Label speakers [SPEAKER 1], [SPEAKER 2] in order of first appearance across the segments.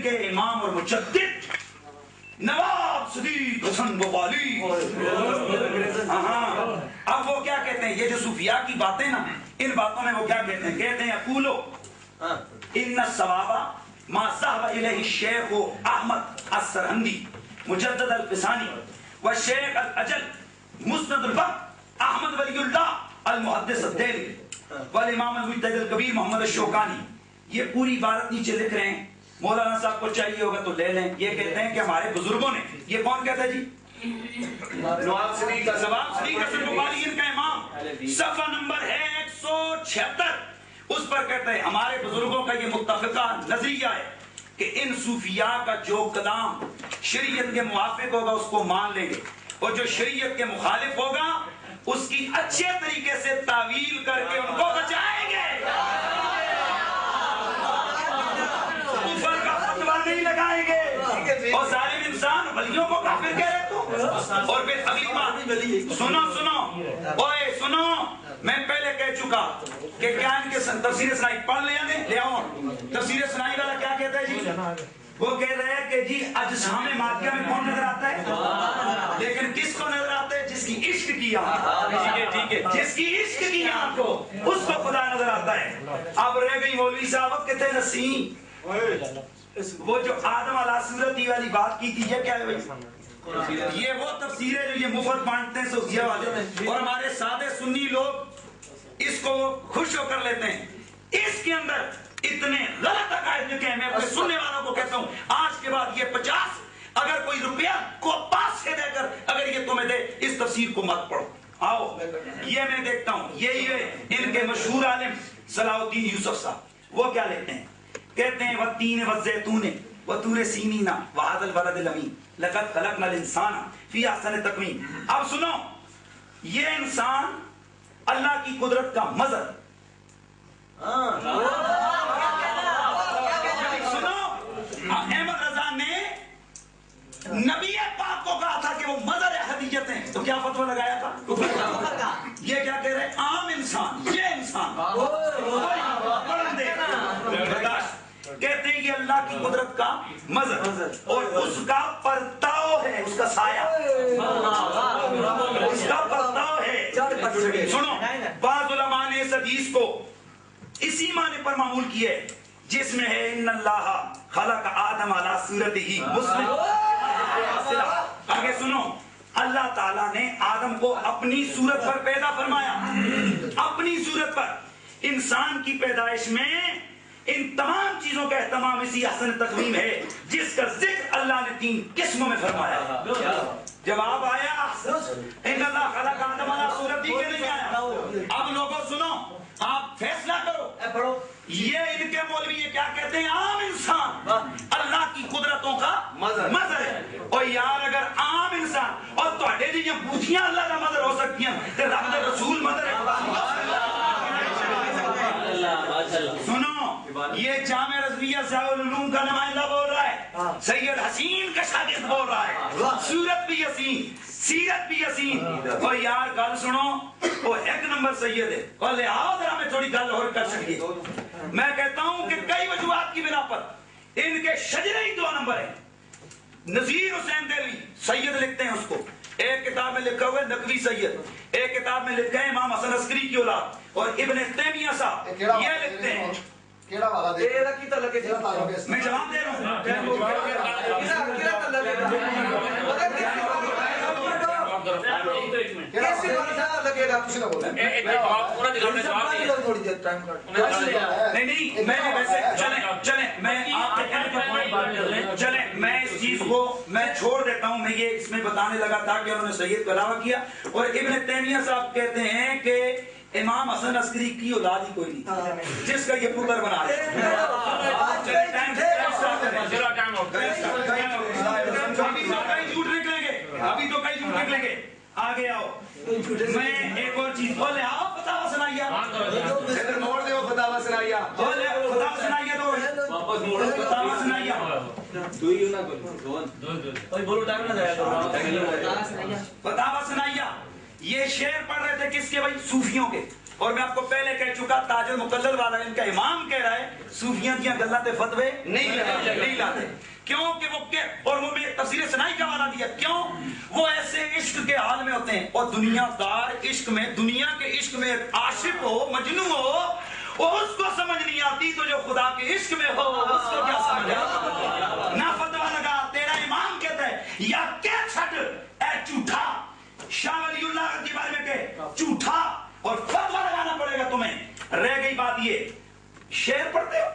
[SPEAKER 1] ان کے امام اور مجدد نواب صدیق حسن بوالی. ہاں اب وہ کیا کہتے ہیں, یہ جو صوفیاء کی باتیں نا, ان باتوں میں وہ کیا کہتے ہیں, کہتے ہیں اقولو ان الصواب ما ذهب الیہ الشیخ احمد السرہندی مجدد الفسانی والشیخ الاجل مسند الوقت احمد ولی اللہ المحدث الدہلوی والامام المجتہد الکبیر محمد الشوکانی. یہ پوری عبارت نیچے لکھ رہے ہیں, مولانا صاحب کو چاہیے ہوگا تو لے لیں. یہ کہتے ہیں کہ ہمارے بزرگوں نے, یہ کون کہتا ہے جی, نواب صدیق حسن بخاری ان کا امام, صفحہ نمبر ہے 176, اس پر کہتے ہیں ہمارے بزرگوں کا یہ متفقہ نظریہ ہے کہ ان صوفیاء کا جو کلام شریعت کے موافق ہوگا اس کو مان لیں گے, اور جو شریعت کے مخالف ہوگا اس کی اچھے طریقے سے تعویل کر کے ان کو بچائیں گے. کفر کا فتویٰ نہیں لگائیں گے. اور ظالم انسان ولیوں کو کافر کہہ رہے تو, اور پھر اگلی بات سنو اوئے سنو, میں پہلے کہہ چکا کہ کیا ان کے تفسیر سنائی پڑھ لے آؤ. تفسیر سنائی والا کیا کہتا ہے جی, وہ کہہ رہے ہیں کہ جی اجسام مادیہ میں کون نظر آتا ہے, لیکن کس کو نظر آتا ہے, جس کی عشق کی آنکھ, ٹھیک ہے, جس کی عشق کی آنکھ کو اس کو خدا نظر آتا ہے. اب رہ گئی مولوی صاحب کہتے ہیں نسیم, وہ جو آدم علیہ صورتی والی بات کی تھی, یہ کیا ہے بھائی, یہ وہ تفسیر ہے جو یہ مفت بانٹتے ہیں صوفیاء والے, اور ہمارے سادے سنی لوگ اس کو خوش ہو کر لیتے ہیں. اس کے اندر اتنے غلط عقائد لکھے ہیں, میں اپنے سننے والوں کو کہتا ہوں آج کے بعد یہ 50 اگر کوئی روپیہ کو پاس سے دے کر اگر یہ تمہیں دے, اس تفسیر کو مت پڑھو. آؤ یہ میں دیکھتا ہوں, یہی ہے ان کے مشہور عالم صلاح الدین یوسف صاحب, وہ کیا لیتے ہیں, کہتے ہیں والتین والزیتون وطور سینین وہذا البلد الامین لقد خلقنا الانسان فی احسن تقویم. اب سنو, یہ انسان اللہ کی قدرت کا مظہر, سنو, احمد رضا نے نبی پاک کو کہا تھا کہ وہ مظہر حدیث ہیں, تو کیا فتویٰ لگایا تھا, یہ کیا کہہ رہے ہیں, عام انسان, یہ انسان کہتے ہیں یہ اللہ کی قدرت کا مظہر اور اس کا پرتاؤ ہے, اس کا سایہ, اس کا پرتاؤ ہے. سنو, بعض علماء نے اس حدیث کو اسی معنی پر معمول کیا ہے جس میں ہے ان اللہ خلق آدم علی صورتہ مسلم. آگے سنو, اللہ تعالیٰ نے آدم کو اپنی صورت پر پیدا فرمایا, اپنی صورت پر. انسان کی پیدائش میں ان تمام چیزوں کا اہتمام اسی احسن تقویم ہے جس کا ذکر اللہ نے 3 قسموں میں فرمایا. جواب آیا ان اللہ خلق آدم علی صورتہ کے نہیں آیا. اب لوگوں سنو, آپ فیصلہ کرو, یہ ان کے مولوی یہ کیا کہتے ہیں, عام انسان اللہ کی قدرتوں کا مظہر ہے. اور یار اگر عام انسان اور تواڈے جی بوتھیاں اللہ کا مظہر ہو سکتی ہیں تو رب دے رسول مظہر ہے. سنو, یہ جامع رضویہ صاحب العلوم کا نمائندہ بول رہا ہے, سید حسین کا شاگرد بول رہا ہے, صورت بھی حسین, سیرت بھی حسین. اور یار گل سنو, وہ 1 نمبر سید ہے, اور لہٰذا ذرا میں تھوڑی گل اور کر سکتی. میں کہتا ہوں کہ کئی وجوہات کی بنا پر ان کے شجرے ہی 2 نمبر ہیں. نذیر حسین دہلوی سید لکھتے ہیں اس کو, ایک کتاب میں لکھا ہوا ہے نقوی سید, ایک کتاب میں لکھا ہے امام حسن عسکری کی اولاد, اور ابن تیمیہ صاحب یہ لکھتے ہیں. میں جواب دے رہا ہوں, چلیں میں اس چیز کو میں چھوڑ دیتا ہوں. میں یہ اس میں بتانے لگا تھا کہ انہوں نے سید کا علاوہ کیا, اور ابن تیمیہ صاحب کہتے ہیں کہ امام حسن عسکری کی اولاد ہی کوئی نہیں جس کا یہ پتر بنا رہے. ابھی تو کئی جھوٹ نکلیں گے, آگے آؤ. میں ایک اور چیز بولے, آؤ فتاوا سنائیے, موڑ دے فتاوا سنائیے, فتاوا سنائیے, فتاوا سنائیے, فتاوا سنائیے. یہ شعر پڑھ رہے تھے کس کے بھائی, صوفیوں کے. اور میں آپ کو پہلے کہہ چکا تاج المقلل والا ان کا امام کہہ رہا ہے صوفیاں دیا گلہ تے فتوے نہیں لاتے. کیوں کہ وہ اور وہ میں تفسیر سنائی کا حوالہ دیا. کیوں؟ وہ ایسے عشق کے حال میں ہوتے ہیں اور دنیا دار عشق میں, دنیا کے عشق میں عاشق ہو, مجنوں ہو, اور اس کو سمجھ نہیں آتی تو جو خدا کے عشق میں ہو اس کو کیا سمجھ آتی. نہ فتوا لگا, تیرا امام کہتا ہے یا کیا چھٹ اے جھوٹا, شاہ ولی اللہ کے بارے میں کہ جھوٹا, اور فتوا لگانا پڑے گا تمہیں. رہ گئی بات یہ, شعر پڑھتے ہو,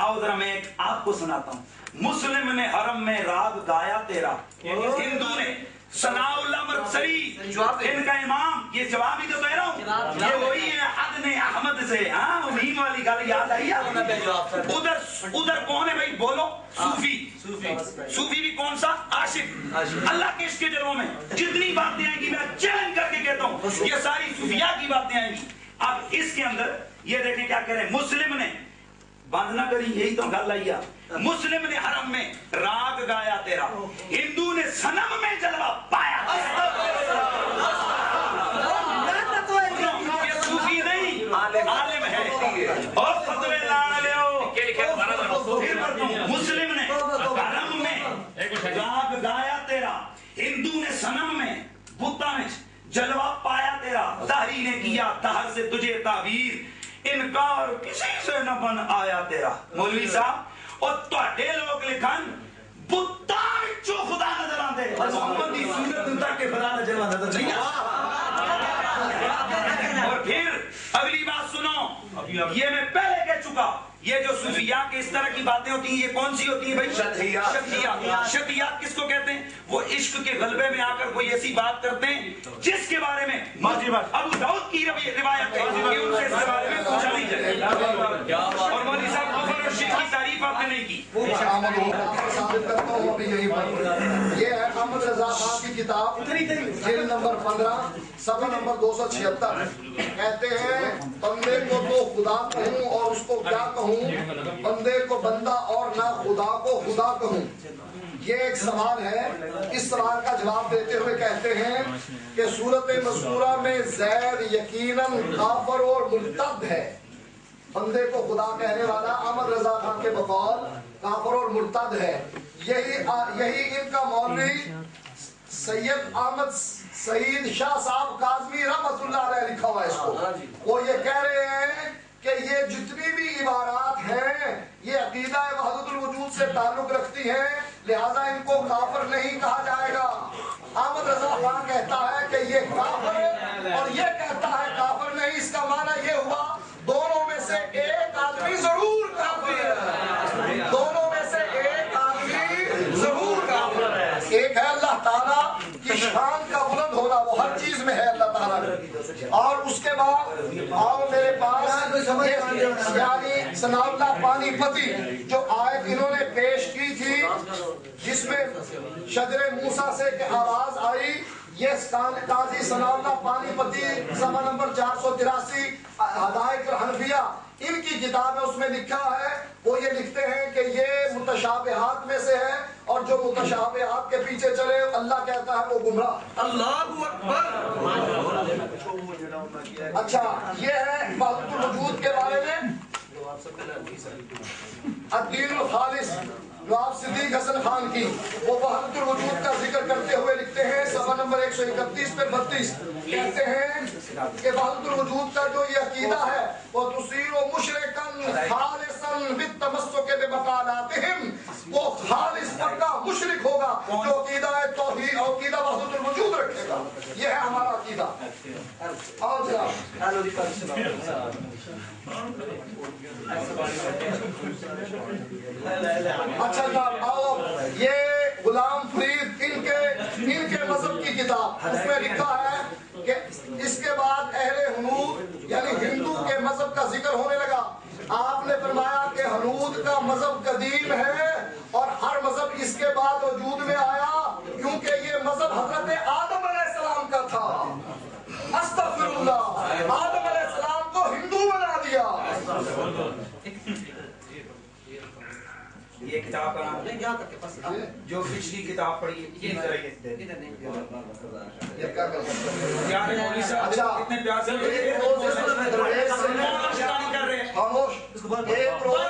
[SPEAKER 1] آؤ ذرا میں ایک آپ کو سناتا ہوں. مسلم نے حرم میں راگ گایا تیرا, ہندو نے ثناء اللہ مرسری ان کا امام, یہ جواب ہی تو دے رہا ہوں, یہ وہی ہے حد نے احمد سے. ہاں وہ نیم والی گل یاد آئی. ادھر کون ہے بھائی بولو؟ صوفی. صوفی بھی کون سا؟ عاشق. اللہ کے عشق کے جلووں میں جتنی باتیں آئیں گی میں چیلنج کر کے کہتا ہوں یہ ساری صوفیاء کی باتیں آئیں گی. اب اس کے اندر یہ دیکھیں کیا کہہ رہے ہیں. مسلم نے بند نہ کری, یہی تو گل آئی. مسلم نے حرم میں راگ گایا تیرا, ہندو نے صنم میں جلوہ پایا. یہ صوفی نہیں عالم ہے اور فتوے لانے لے ہو. مسلم نے حرم میں راگ گایا تیرا, ہندو نے صنم میں بتاں میں جلوہ پایا تیرا. دہری نے کیا دہر سے تجھے تعبیر, انکار کسی سے نہ بن آیا تیرا. مولوی صاحب اور تواڈے لوگ لکھن بتاں وچوں خدا نظر آندے, محمد دی صورت تک کے خدا نظر نہیں آتا. اور پھر اگلی بات سنو, یہ میں پہلے کہہ چکا, یہ جو صوفیاء کے اس طرح کی باتیں ہوتی ہیں یہ کون سی ہوتی ہیں بھائی؟ شکیات. شکیات کس کو کہتے ہیں؟ وہ عشق کے غلبے میں آ کر کوئی ایسی بات کرتے ہیں جس کے بارے میں ابو داؤد کی روایت ہے کہ ان سے اس کے بارے میں پوچھا نہیں جائے. اور مولوی صاحب کفر اور شرک کی تعریف آپ نے نہیں کی.
[SPEAKER 2] ثابت کرتا ہوں ابھی یہی پر. یہ ہے احمد رضا خان کی کتاب جلد نمبر 15 صفحہ نمبر 276. کہتے ہیں بندے کو تو خدا کہوں اور اس کو کیا کہوں, بندے کو بندہ اور نہ خدا کو خدا کہوں. یہ ایک سوال ہے. اس سوال کا جواب دیتے ہوئے کہتے ہیں کہ صورت مذکورہ میں زید یقیناً کافر اور مرتد ہے. بندے کو خدا کہنے والا احمد رضا خان کے بقول کافر اور مرتد ہے. یہی ان کا مولوی سید احمد سعید شاہ صاحب کاظمی رحمۃ اللہ علیہ لکھا ہوا ہے اس کو. وہ یہ کہہ رہے ہیں کہ یہ جتنی بھی عبارات ہیں یہ عقیدہ وحدت الوجود سے تعلق رکھتی ہیں, لہذا ان کو کافر نہیں کہا جائے گا. احمد رضا خان کہتا ہے کہ یہ کافر ہے اور یہ کہتا ہے کافر نہیں. اس کا معنی یہ ہوا دونوں میں سے ایک آدمی ضرور کافر ہے. دونوں میں سے ایک آدمی ضرور کافر ہے. ایک ہے اللہ تعالیٰ کی شان کا بلند ہونا, وہ ہر چیز میں ہے اللہ تعالیٰ نے. اور اس کے بعد اور میرے پاس یعنی ثناء اللہ پانی پتی جو آیت انہوں نے پیش کی تھی جس میں شجر موسیٰ سے کہ آواز آئی, یہ قاضی ثناء اللہ پانی پتی صفحہ نمبر 483 حدائق الحنفیہ ان کی کتاب ہے, اس میں لکھا ہے. وہ یہ لکھتے ہیں کہ یہ متشابہات میں سے ہے اور جو متشابہات کے پیچھے چلے اللہ کہتا ہے وہ گمراہ.
[SPEAKER 3] اللہ اکبر.
[SPEAKER 2] اچھا یہ ہے وحدت الوجود کے بارے میں. الدین الخالص نواب صدیق حسن خان کی وہ وحدت الوجود کا ذکر کرتے ہوئے لکھتے ہیں صفحہ نمبر 131 پہ 32 کہتے ہیں کہ وحدت الوجود کا جو یہ عقیدہ ہے وہ تصیر و مشرکن خالصا بالتمسک بمقالاتہم, وہ خالص پکا مشرک ہوگا جو عقیدہ توحید اور عقیدہ وحدت الوجود رکھے گا. یہ ہے ہمارا عقیدہ. اور اچھا جناب آؤ, یہ غلام فرید ان کے مذہب کی کتاب, اس میں لکھا ہے کہ اس کے بعد اہل حنود یعنی ہندو کے مذہب کا ذکر ہونے لگا. آپ نے فرمایا کہ حنود کا مذہب قدیم ہے اور ہر مذہب اس کے بعد وجود میں آیا کیونکہ یہ مذہب حضرت آدم علیہ السلام کا تھا. استغفر اللہ, آدم علیہ السلام کو ہندو بنا دیا.
[SPEAKER 1] کتاب کا نام جو پچھلی کتاب پڑھی یہ
[SPEAKER 2] کیا کر سکتے
[SPEAKER 1] کیا ہے مولوی صاحب
[SPEAKER 2] اچھا
[SPEAKER 1] اتنے پیار سے
[SPEAKER 2] خاموش ایک روز